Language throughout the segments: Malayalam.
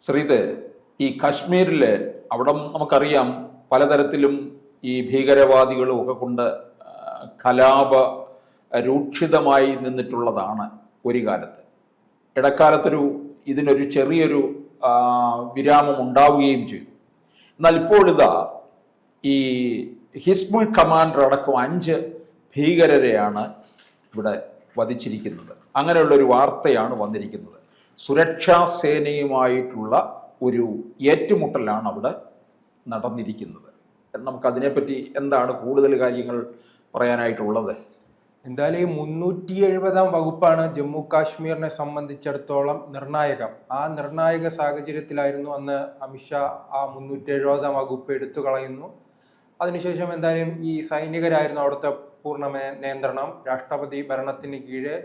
ശ്രീത്, ഈ കാശ്മീരിൽ അവിടെ നമുക്കറിയാം പലതരത്തിലും ഈ ഭീകരവാദികളും ഒക്കെ കൊണ്ട് കലാപ രൂക്ഷിതമായി നിന്നിട്ടുള്ളതാണ് ഒരു കാലത്ത്. ഇടക്കാലത്തൊരു ഇതിനൊരു ചെറിയൊരു വിരാമം ഉണ്ടാവുകയും ചെയ്തു. എന്നാൽ ഇപ്പോൾ ഇതാ ഈ ഹിസ്ബുൾ കമാൻഡർ അടക്കം 5 ഭീകരരെയാണ് ഇവിടെ വധിച്ചിരിക്കുന്നത്. അങ്ങനെയുള്ളൊരു വാർത്തയാണ് വന്നിരിക്കുന്നത്. സുരക്ഷാ സേനയുമായിട്ടുള്ള ഒരു ഏറ്റുമുട്ടലാണ് അവിടെ നടന്നിരിക്കുന്നത്. നമുക്കതിനെപ്പറ്റി എന്താണ് കൂടുതൽ കാര്യങ്ങൾ പറയാനായിട്ടുള്ളത്? എന്തായാലും 370 വകുപ്പാണ് ജമ്മു കാശ്മീരിനെ സംബന്ധിച്ചിടത്തോളം നിർണായകം. ആ നിർണായക സാഹചര്യത്തിലായിരുന്നു അന്ന് അമിത്ഷാ ആ 370 വകുപ്പ് എടുത്തു കളയുന്നു. അതിനുശേഷം എന്തായാലും ഈ സൈനികരായിരുന്നു അവിടുത്തെ പൂർണ്ണ നിയന്ത്രണം. രാഷ്ട്രപതി ഭരണത്തിന് കീഴെ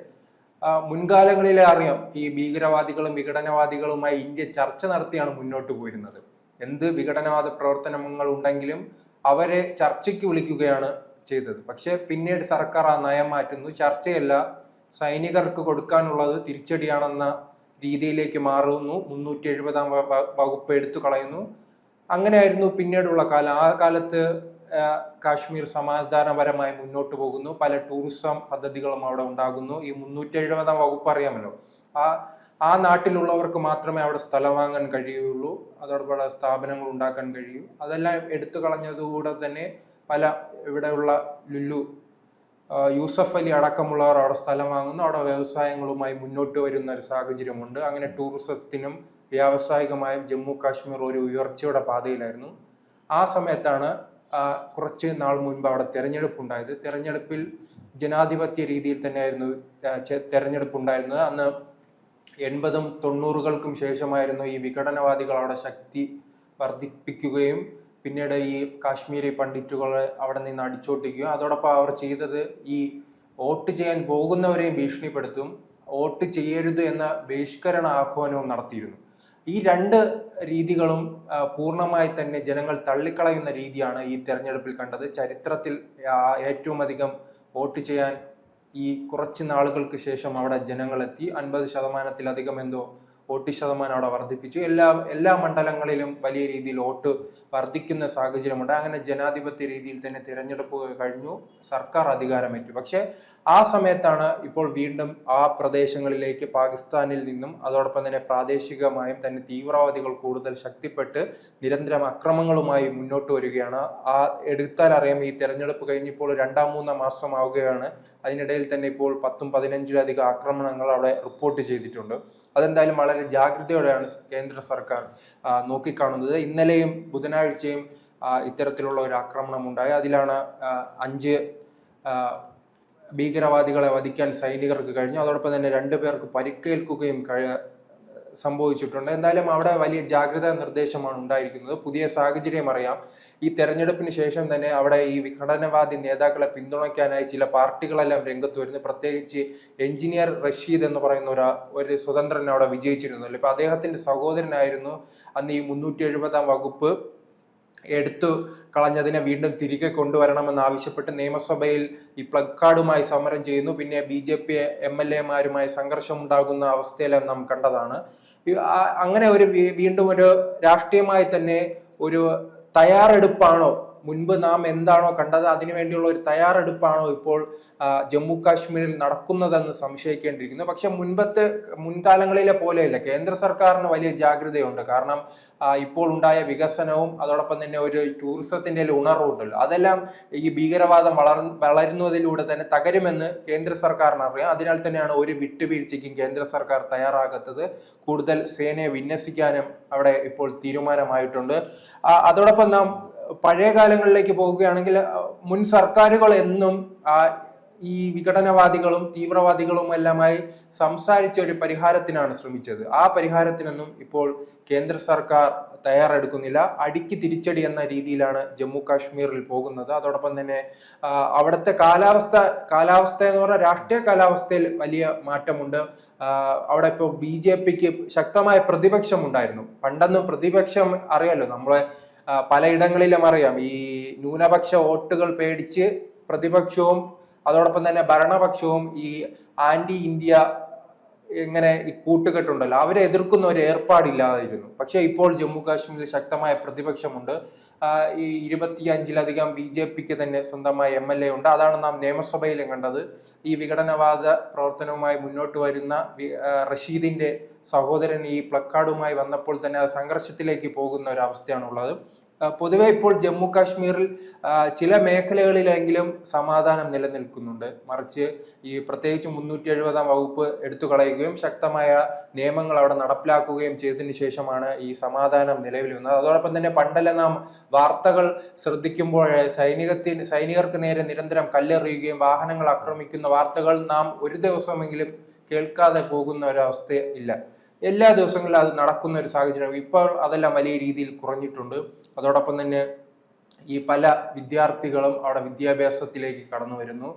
മുൻകാലങ്ങളിലെ അറിയാം, ഈ ഭീകരവാദികളും വിഘടനവാദികളുമായി ഇന്ത്യ ചർച്ച നടത്തിയാണ് മുന്നോട്ട് പോയിരുന്നത്. എന്ത് വിഘടനവാദ പ്രവർത്തനങ്ങൾ ഉണ്ടെങ്കിലും അവരെ ചർച്ചയ്ക്ക് വിളിക്കുകയാണ് ചെയ്തത്. പക്ഷെ പിന്നീട് സർക്കാർ ആ നയം മാറ്റുന്നു. ചർച്ചയല്ല, സൈനികർക്ക് കൊടുക്കാനുള്ളത് തിരിച്ചടിയാണെന്ന രീതിയിലേക്ക് മാറുന്നു. 370 വകുപ്പ് എടുത്തു കളയുന്നു. അങ്ങനെയായിരുന്നു പിന്നീടുള്ള കാലം. ആ കാലത്ത് കാശ്മീർ സമാധാനപരമായി മുന്നോട്ട് പോകുന്നു. പല ടൂറിസം പദ്ധതികളും അവിടെ ഉണ്ടാകുന്നു. ഈ 370 വകുപ്പ് അറിയാമല്ലോ, ആ നാട്ടിലുള്ളവർക്ക് മാത്രമേ അവിടെ സ്ഥലം വാങ്ങാൻ കഴിയുള്ളൂ, അതോടൊപ്പം സ്ഥാപനങ്ങൾ ഉണ്ടാക്കാൻ കഴിയൂ. അതെല്ലാം എടുത്തു കളഞ്ഞതുകൂടെ തന്നെ പല ഇവിടെയുള്ള ലുല്ലു, യൂസഫ് അലി അടക്കമുള്ളവർ അവിടെ സ്ഥലം വാങ്ങുന്നു. അവിടെ വ്യവസായങ്ങളുമായി മുന്നോട്ട് വരുന്ന ഒരു സാഹചര്യമുണ്ട്. അങ്ങനെ ടൂറിസത്തിനും വ്യാവസായികമായും ജമ്മു കാശ്മീർ ഒരു ഉയർച്ചയുടെ പാതയിലായിരുന്നു. ആ സമയത്താണ് കുറച്ച് നാൾ മുൻപ് അവിടെ തെരഞ്ഞെടുപ്പ് ഉണ്ടായത്. തെരഞ്ഞെടുപ്പിൽ ജനാധിപത്യ രീതിയിൽ തന്നെയായിരുന്നു തെരഞ്ഞെടുപ്പ് ഉണ്ടായിരുന്നത്. അന്ന് 80-ഉം 90-കൾക്കും ശേഷമായിരുന്നു ഈ വിഘടനവാദികൾ അവിടെ ശക്തി വർദ്ധിപ്പിക്കുകയും പിന്നീട് ഈ കാശ്മീരി പണ്ഡിറ്റുകളെ അവിടെ നിന്ന് അടിച്ചോട്ടിക്കുകയും അതോടൊപ്പം അവർ ചെയ്തത് ഈ വോട്ട് ചെയ്യാൻ പോകുന്നവരെയും ഭീഷണിപ്പെടുത്തും, വോട്ട് ചെയ്യരുത് എന്ന ബഹിഷ്കരണ ആഹ്വാനവും നടത്തിയിരുന്നു. ഈ 2 രീതികളും പൂർണ്ണമായി തന്നെ ജനങ്ങൾ തള്ളിക്കളയുന്ന രീതിയാണ് ഈ തെരഞ്ഞെടുപ്പിൽ കണ്ടത്. ചരിത്രത്തിൽ ഏറ്റവും അധികം വോട്ട് ചെയ്യാൻ ഈ കുറച്ച് നാളുകൾക്ക് ശേഷം അവിടെ ജനങ്ങളെത്തി. 50%-ലധികം എന്തോ വോട്ട് ശതമാനം അവിടെ വർദ്ധിപ്പിച്ചു. എല്ലാ മണ്ഡലങ്ങളിലും വലിയ രീതിയിൽ വോട്ട് വർദ്ധിക്കുന്ന സാഹചര്യമുണ്ട്. അങ്ങനെ ജനാധിപത്യ രീതിയിൽ തന്നെ തിരഞ്ഞെടുപ്പ് കഴിഞ്ഞു, സർക്കാർ അധികാരമേറ്റു. പക്ഷെ ആ സമയത്താണ് ഇപ്പോൾ വീണ്ടും ആ പ്രദേശങ്ങളിലേക്ക് പാകിസ്ഥാനിൽ നിന്നും അതോടൊപ്പം തന്നെ പ്രാദേശികമായും തന്നെ തീവ്രവാദികൾ കൂടുതൽ ശക്തിപ്പെട്ട് നിരന്തരം അക്രമങ്ങളുമായി മുന്നോട്ട് വരികയാണ്. ആ എടുത്താൽ അറിയാം, ഈ തെരഞ്ഞെടുപ്പ് കഴിഞ്ഞിപ്പോൾ 2-3 മാസം ആവുകയാണ്. അതിനിടയിൽ തന്നെ ഇപ്പോൾ 10-15-ലധികം ആക്രമണങ്ങൾ അവിടെ റിപ്പോർട്ട് ചെയ്തിട്ടുണ്ട്. അതെന്തായാലും വളരെ ജാഗ്രതയോടെയാണ് കേന്ദ്ര സർക്കാർ നോക്കിക്കാണുന്നത്. ഇന്നലെയും ബുധനാഴ്ചയും ഇത്തരത്തിലുള്ള ഒരു ആക്രമണം ഉണ്ടായി. അതിലാണ് 5 ഭീകരവാദികളെ വധിക്കാൻ സൈനികർക്ക് കഴിഞ്ഞു. അതോടൊപ്പം തന്നെ 2 പേർക്ക് പരിക്കേൽക്കുകയും സംഭവിച്ചിട്ടുണ്ട്. എന്തായാലും അവിടെ വലിയ ജാഗ്രതാ നിർദ്ദേശമാണ് ഉണ്ടായിരിക്കുന്നത്. പുതിയ സാഹചര്യം അറിയാം. ഈ തെരഞ്ഞെടുപ്പിന് ശേഷം തന്നെ അവിടെ ഈ വിഘടനവാദി നേതാക്കളെ പിന്തുണയ്ക്കാനായി ചില പാർട്ടികളെല്ലാം രംഗത്ത് വരുന്നു. പ്രത്യേകിച്ച് എഞ്ചിനീയർ റഷീദ് എന്ന് പറയുന്ന ഒരു സ്വതന്ത്രൻ അവിടെ വിജയിച്ചിരുന്നല്ലോ. ഇപ്പൊ അദ്ദേഹത്തിന്റെ സഹോദരനായിരുന്നു അന്ന് ഈ 370 വകുപ്പ് എടുത്തു കളഞ്ഞതിനെ വീണ്ടും തിരികെ കൊണ്ടുവരണമെന്ന് ആവശ്യപ്പെട്ട് നിയമസഭയിൽ ഈ പ്ലക്കാർഡുമായി സമരം ചെയ്യുന്നു. പിന്നെ BJP MLA-മാരുമായി സംഘർഷം ഉണ്ടാകുന്ന അവസ്ഥയെല്ലാം നാം കണ്ടതാണ്. അങ്ങനെ വീണ്ടും ഒരു രാഷ്ട്രീയമായി തന്നെ ഒരു തയ്യാറെടുപ്പാണോ, മുൻപ് നാം എന്താണോ കണ്ടത് അതിനുവേണ്ടിയുള്ള ഒരു തയ്യാറെടുപ്പാണോ ഇപ്പോൾ ജമ്മു കാശ്മീരിൽ നടക്കുന്നതെന്ന് സംശയിക്കേണ്ടിയിരിക്കുന്നു. പക്ഷെ മുൻകാലങ്ങളിലെ പോലെയല്ല. കേന്ദ്ര സർക്കാരിന് വലിയ ജാഗ്രതയുണ്ട്. കാരണം ഇപ്പോൾ ഉണ്ടായ വികസനവും അതോടൊപ്പം തന്നെ ഒരു ടൂറിസത്തിന്റെ ഉണർവുണ്ടല്ലോ, അതെല്ലാം ഈ ഭീകരവാദം വളരുന്നതിലൂടെ തന്നെ തകരുമെന്ന് കേന്ദ്ര സർക്കാരിന് അറിയാം. അതിനാൽ തന്നെയാണ് ഒരു വിട്ടുവീഴ്ചയ്ക്കും കേന്ദ്ര സർക്കാർ തയ്യാറാകാത്തത്. കൂടുതൽ സേനയെ വിന്യസിക്കാനും അവിടെ ഇപ്പോൾ തീരുമാനമായിട്ടുണ്ട്. അതോടൊപ്പം നാം പഴയ കാലങ്ങളിലേക്ക് പോകുകയാണെങ്കിൽ മുൻ സർക്കാരുകൾ എന്നും ഈ വിഘടനവാദികളും തീവ്രവാദികളും എല്ലാമായി സംസാരിച്ച ഒരു പരിഹാരത്തിനാണ് ശ്രമിച്ചത്. ആ പരിഹാരത്തിനൊന്നും ഇപ്പോൾ കേന്ദ്ര സർക്കാർ തയ്യാറെടുക്കുന്നില്ല. അടിക്ക് തിരിച്ചടി എന്ന രീതിയിലാണ് ജമ്മു കാശ്മീരിൽ പോകുന്നത്. അതോടൊപ്പം തന്നെ അവിടുത്തെ കാലാവസ്ഥ എന്ന് പറഞ്ഞാൽ രാഷ്ട്രീയ കാലാവസ്ഥയിൽ വലിയ മാറ്റമുണ്ട്. അവിടെ ഇപ്പോൾ BJPക്ക് ശക്തമായ പ്രതിപക്ഷം ഉണ്ടായിരുന്നു. പണ്ടൊന്നും പ്രതിപക്ഷം അറിയാലോ, നമ്മളെ പലയിടങ്ങളിലും അറിയാം, ഈ ന്യൂനപക്ഷ വോട്ടുകൾ പേടിച്ച് പ്രതിപക്ഷവും അതോടൊപ്പം തന്നെ ഭരണപക്ഷവും ഈ ആന്റി ഇന്ത്യ ഇങ്ങനെ ഈ കൂട്ടുകെട്ടുണ്ടല്ലോ, അവരെ എതിർക്കുന്ന ഒരു ഏർപ്പാടില്ലാതിരുന്നു. പക്ഷെ ഇപ്പോൾ ജമ്മു കാശ്മീരിൽ ശക്തമായ പ്രതിപക്ഷമുണ്ട്. ഈ 25-ലധികം BJPക്ക് തന്നെ സ്വന്തമായ MLA ഉണ്ട്. അതാണ് നാം നിയമസഭയിലും കണ്ടത്. ഈ വിഘടനവാദ പ്രവർത്തനവുമായി മുന്നോട്ട് വരുന്ന റഷീദിന്റെ സഹോദരൻ ഈ പ്ലക്കാർഡുമായി വന്നപ്പോൾ തന്നെ അത് സംഘർഷത്തിലേക്ക് പോകുന്ന ഒരു അവസ്ഥയാണുള്ളത്. പൊതുവെ ഇപ്പോൾ ജമ്മു കാശ്മീരിൽ ചില മേഖലകളിലെങ്കിലും സമാധാനം നിലനിൽക്കുന്നുണ്ട്. മറിച്ച് ഈ പ്രത്യേകിച്ച് 370-ാം വകുപ്പ് എടുത്തു കളയുകയും ശക്തമായ നിയമങ്ങൾ അവിടെ നടപ്പിലാക്കുകയും ചെയ്തതിനു ശേഷമാണ് ഈ സമാധാനം നിലവിൽ വന്നത്. അതോടൊപ്പം തന്നെ പണ്ടെല്ലാം നാം വാർത്തകൾ ശ്രദ്ധിക്കുമ്പോൾ സൈനികർക്ക് നേരെ നിരന്തരം കല്ലെറിയുകയും വാഹനങ്ങൾ ആക്രമിക്കുന്ന വാർത്തകൾ നാം ഒരു ദിവസമെങ്കിലും കേൾക്കാതെ പോകുന്ന ഒരവസ്ഥ ഇല്ല. എല്ലാ ദിവസങ്ങളിലും അത് നടക്കുന്ന ഒരു സാഹചര്യം. ഇപ്പോൾ അതെല്ലാം വലിയ രീതിയിൽ കുറഞ്ഞിട്ടുണ്ട്. അതോടൊപ്പം തന്നെ ഈ പല വിദ്യാർത്ഥികളും അവിടെ വിദ്യാഭ്യാസത്തിലേക്ക് കടന്നു വരുന്നു.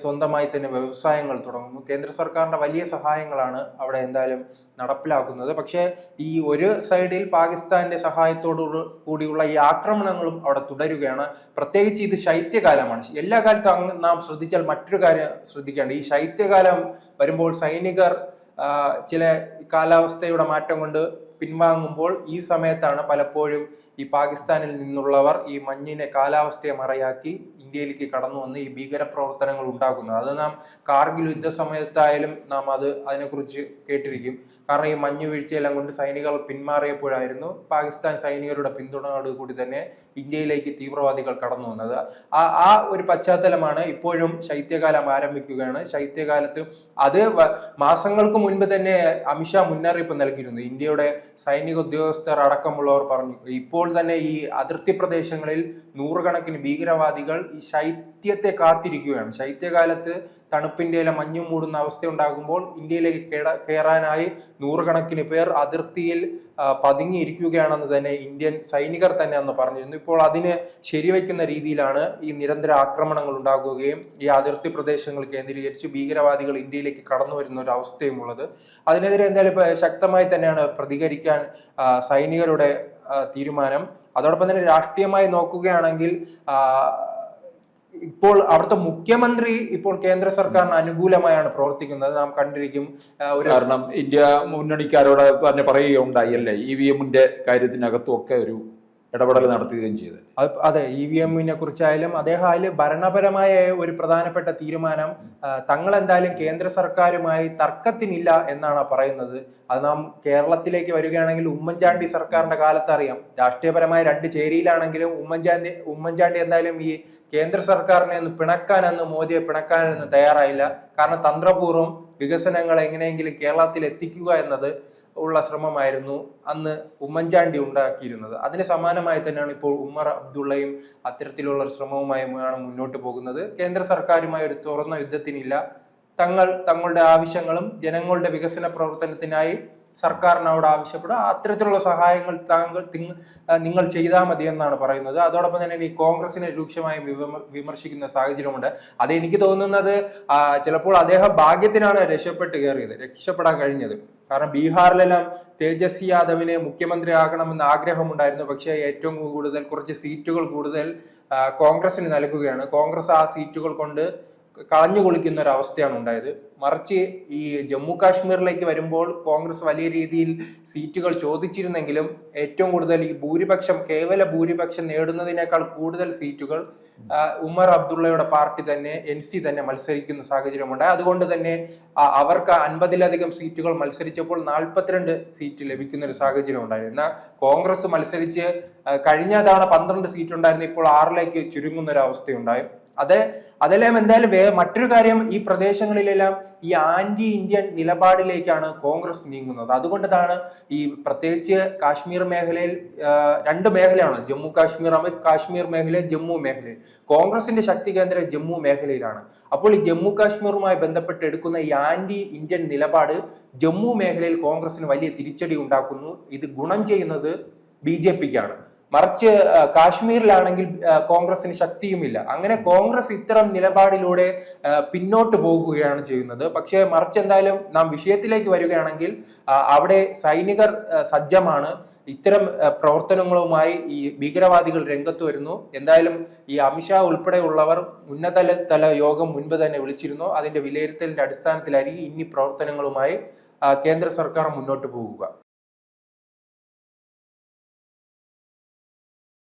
സ്വന്തമായി തന്നെ വ്യവസായങ്ങൾ തുടങ്ങുന്നു. കേന്ദ്ര സർക്കാരിന്റെ വലിയ സഹായങ്ങളാണ് അവിടെ എന്തായാലും നടപ്പിലാക്കുന്നത്. പക്ഷേ ഈ ഒരു സൈഡിൽ പാകിസ്ഥാന്റെ സഹായത്തോടു കൂടിയുള്ള ഈ ആക്രമണങ്ങളും അവിടെ തുടരുകയാണ്. പ്രത്യേകിച്ച് ഇത് ശൈത്യകാലമാണ്. എല്ലാ കാലത്തും നാം ശ്രദ്ധിച്ചാൽ മറ്റൊരു കാര്യം ശ്രദ്ധിക്കേണ്ട, ഈ ശൈത്യകാലം വരുമ്പോൾ സൈനികർ ചില കാലാവസ്ഥയുടെ മാറ്റം കൊണ്ട് പിൻവാങ്ങുമ്പോൾ ഈ സമയത്താണ് പലപ്പോഴും ഈ പാകിസ്ഥാനിൽ നിന്നുള്ളവർ ഈ മഞ്ഞിനെ കാലാവസ്ഥയെ മറയാക്കി ഇന്ത്യയിലേക്ക് കടന്നു വന്ന് ഈ ഭീകര പ്രവർത്തനങ്ങൾ ഉണ്ടാക്കുന്നത്. അത് നാം കാർഗിൽ യുദ്ധ സമയത്തായാലും നാം അതിനെക്കുറിച്ച് കേട്ടിരിക്കും. കാരണം ഈ മഞ്ഞു വീഴ്ചയെല്ലാം കൊണ്ട് സൈനികർ പിന്മാറിയപ്പോഴായിരുന്നു പാകിസ്ഥാൻ സൈനികരുടെ പിന്തുണയോട് കൂടി തന്നെ ഇന്ത്യയിലേക്ക് തീവ്രവാദികൾ കടന്നു വന്നത്. ആ ഒരു പശ്ചാത്തലമാണ് ഇപ്പോഴും ശൈത്യകാലം ആരംഭിക്കുകയാണ്. ശൈത്യകാലത്ത് അത് മാസങ്ങൾക്ക് മുൻപ് തന്നെ അമിത്ഷാ മുന്നറിയിപ്പ് നൽകിയിരുന്നു. ഇന്ത്യയുടെ സൈനിക ഉദ്യോഗസ്ഥർ അടക്കമുള്ളവർ പറഞ്ഞു, ഇപ്പോൾ തന്നെ ഈ അതിർത്തി പ്രദേശങ്ങളിൽ നൂറുകണക്കിന് ഭീകരവാദികൾ ഈ ശൈത്യത്തെ കാത്തിരിക്കുകയാണ്. ശൈത്യകാലത്ത് തണുപ്പിന്റെ മഞ്ഞു മൂടുന്ന അവസ്ഥ ഉണ്ടാകുമ്പോൾ ഇന്ത്യയിലേക്ക് കയറാനായി നൂറുകണക്കിന് പേർ അതിർത്തിയിൽ പതുങ്ങിയിരിക്കുകയാണെന്ന് തന്നെ ഇന്ത്യൻ സൈനികർ തന്നെ അന്ന് പറഞ്ഞിരുന്നു. ഇപ്പോൾ അതിന് ശരിവെക്കുന്ന രീതിയിലാണ് ഈ നിരന്തര ആക്രമണങ്ങൾ ഉണ്ടാകുകയും ഈ അതിർത്തി പ്രദേശങ്ങൾ കേന്ദ്രീകരിച്ച് ഭീകരവാദികൾ ഇന്ത്യയിലേക്ക് കടന്നു വരുന്ന ഒരു അവസ്ഥയും ഉള്ളത്. അതിനെതിരെ എന്തായാലും ശക്തമായി തന്നെയാണ് പ്രതികരിക്കാൻ സൈനികരുടെ തീരുമാനം. അതോടൊപ്പം തന്നെ രാഷ്ട്രീയമായി നോക്കുകയാണെങ്കിൽ ഇപ്പോൾ അവിടുത്തെ മുഖ്യമന്ത്രി ഇപ്പോൾ കേന്ദ്ര സർക്കാരിന് അനുകൂലമായാണ് പ്രവർത്തിക്കുന്നത്. നാം കണ്ടിരിക്കും. കാരണം ഇന്ത്യ മുന്നണിക്കാരോട് തന്നെ പറയുകയുണ്ടായി അല്ലേ, EVM-ന്റെ കാര്യത്തിനകത്തും ഒക്കെ ഒരു ഇടപെടൽ നടത്തുകയും ചെയ്തത്. അതെ, EVM-നെ കുറിച്ചായാലും അദ്ദേഹം ഭരണപരമായ ഒരു പ്രധാനപ്പെട്ട തീരുമാനം തങ്ങൾ എന്തായാലും കേന്ദ്ര സർക്കാരുമായി തർക്കത്തിനില്ല എന്നാണ് പറയുന്നത്. അത് നാം കേരളത്തിലേക്ക് വരികയാണെങ്കിൽ ഉമ്മൻചാണ്ടി സർക്കാരിന്റെ കാലത്ത് അറിയാം, രാഷ്ട്രീയപരമായ രണ്ട് ചേരിയിലാണെങ്കിലും ഉമ്മൻചാണ്ടി എന്തായാലും ഈ കേന്ദ്ര സർക്കാരിനെ മോദിയെ പിണക്കാനൊന്നും തയ്യാറായില്ല. കാരണം തന്ത്രപൂർവ്വം വികസനങ്ങൾ എങ്ങനെയെങ്കിലും കേരളത്തിൽ എത്തിക്കുക എന്നത് ഉള്ള ശ്രമമായിരുന്നു അന്ന് ഉമ്മൻചാണ്ടി ഉണ്ടാക്കിയിരുന്നത്. അതിന് സമാനമായി തന്നെയാണ് ഇപ്പോൾ ഉമ്മർ അബ്ദുള്ളയും അത്തരത്തിലുള്ള ശ്രമവുമായാണ് മുന്നോട്ട് പോകുന്നത്. കേന്ദ്ര സർക്കാരുമായി ഒരു തുറന്ന യുദ്ധത്തിനില്ല. തങ്ങളുടെ ആവശ്യങ്ങളും ജനങ്ങളുടെ വികസന പ്രവർത്തനത്തിനായി സർക്കാരിനോട് ആവശ്യപ്പെടുക, അത്തരത്തിലുള്ള സഹായങ്ങൾ നിങ്ങൾ ചെയ്താൽ മതി എന്നാണ് പറയുന്നത്. അതോടൊപ്പം തന്നെ ഈ കോൺഗ്രസിനെ രൂക്ഷമായി വിമർശിക്കുന്ന സാഹചര്യമുണ്ട്. അതെനിക്ക് തോന്നുന്നത് ചിലപ്പോൾ അദ്ദേഹം ഭാഗ്യത്തിനാണ് രക്ഷപ്പെടാൻ കഴിഞ്ഞത്. കാരണം ബീഹാറിലെല്ലാം തേജസ്വി യാദവിനെ മുഖ്യമന്ത്രി ആകണമെന്ന് ആഗ്രഹമുണ്ടായിരുന്നു. പക്ഷേ ഏറ്റവും കൂടുതൽ കുറച്ച് സീറ്റുകൾ കൂടുതൽ കോൺഗ്രസിന് നൽകുകയാണ്. കോൺഗ്രസ് ആ സീറ്റുകൾ കൊണ്ട് കളഞ്ഞു കുളിക്കുന്ന ഒരു അവസ്ഥയാണ് ഉണ്ടായത്. മറിച്ച് ഈ ജമ്മു കാശ്മീരിലേക്ക് വരുമ്പോൾ കോൺഗ്രസ് വലിയ രീതിയിൽ സീറ്റുകൾ ചോദിച്ചിരുന്നെങ്കിലും ഏറ്റവും കൂടുതൽ ഈ കേവല ഭൂരിപക്ഷം നേടുന്നതിനേക്കാൾ കൂടുതൽ സീറ്റുകൾ ഉമർ അബ്ദുള്ളയുടെ പാർട്ടി തന്നെ NC തന്നെ മത്സരിക്കുന്ന സാഹചര്യമുണ്ടായി. അതുകൊണ്ട് തന്നെ അവർക്ക് 50-ലധികം സീറ്റുകൾ മത്സരിച്ചപ്പോൾ 42 സീറ്റ് ലഭിക്കുന്ന ഒരു സാഹചര്യം ഉണ്ടായിരുന്നു. എന്നാൽ കോൺഗ്രസ് മത്സരിച്ച് കഴിഞ്ഞ തവണ 12 സീറ്റ് ഉണ്ടായിരുന്നു, ഇപ്പോൾ 6ലേക്ക് ചുരുങ്ങുന്ന ഒരു അവസ്ഥയുണ്ടായി. അതെല്ലാം എന്തായാലും മറ്റൊരു കാര്യം, ഈ പ്രദേശങ്ങളിലെല്ലാം ഈ ആന്റി ഇന്ത്യൻ നിലപാടിലേക്കാണ് കോൺഗ്രസ് നീങ്ങുന്നത്. അതുകൊണ്ടാണ് ഈ പ്രത്യേകിച്ച് കാശ്മീർ മേഖലയിൽ 2 മേഖലയാണ്, ജമ്മു കാശ്മീർ മേഖല, ജമ്മു മേഖലയിൽ. കോൺഗ്രസിന്റെ ശക്തി കേന്ദ്രം ജമ്മു മേഖലയിലാണ്. അപ്പോൾ ഈ ജമ്മു കാശ്മീറുമായി ബന്ധപ്പെട്ട് എടുക്കുന്ന ഈ ആന്റി ഇന്ത്യൻ നിലപാട് ജമ്മു മേഖലയിൽ കോൺഗ്രസിന് വലിയ തിരിച്ചടി ഉണ്ടാക്കുന്നു. ഇത് ഗുണം ചെയ്യുന്നത് BJPക്കാണ്. മറിച്ച് കാശ്മീരിലാണെങ്കിൽ കോൺഗ്രസിന് ശക്തിയുമില്ല. അങ്ങനെ കോൺഗ്രസ് ഇത്തരം നിലപാടിലൂടെ പിന്നോട്ട് പോകുകയാണ് ചെയ്യുന്നത്. പക്ഷേ മറിച്ച് എന്തായാലും നാം വിഷയത്തിലേക്ക് വരികയാണെങ്കിൽ അവിടെ സൈനികർ സജ്ജമാണ്. ഇത്തരം പ്രവർത്തനങ്ങളുമായി ഈ ഭീകരവാദികൾ രംഗത്ത് വരുന്നു. എന്തായാലും ഈ അമിത്ഷാ ഉൾപ്പെടെയുള്ളവർ ഉന്നതതല യോഗം മുൻപ് തന്നെ വിളിച്ചിരുന്നു. അതിന്റെ വിലയിരുത്തലിന്റെ അടിസ്ഥാനത്തിലായിരിക്കും ഇനി പ്രവർത്തനങ്ങളുമായി കേന്ദ്ര സർക്കാർ മുന്നോട്ട് പോകുക.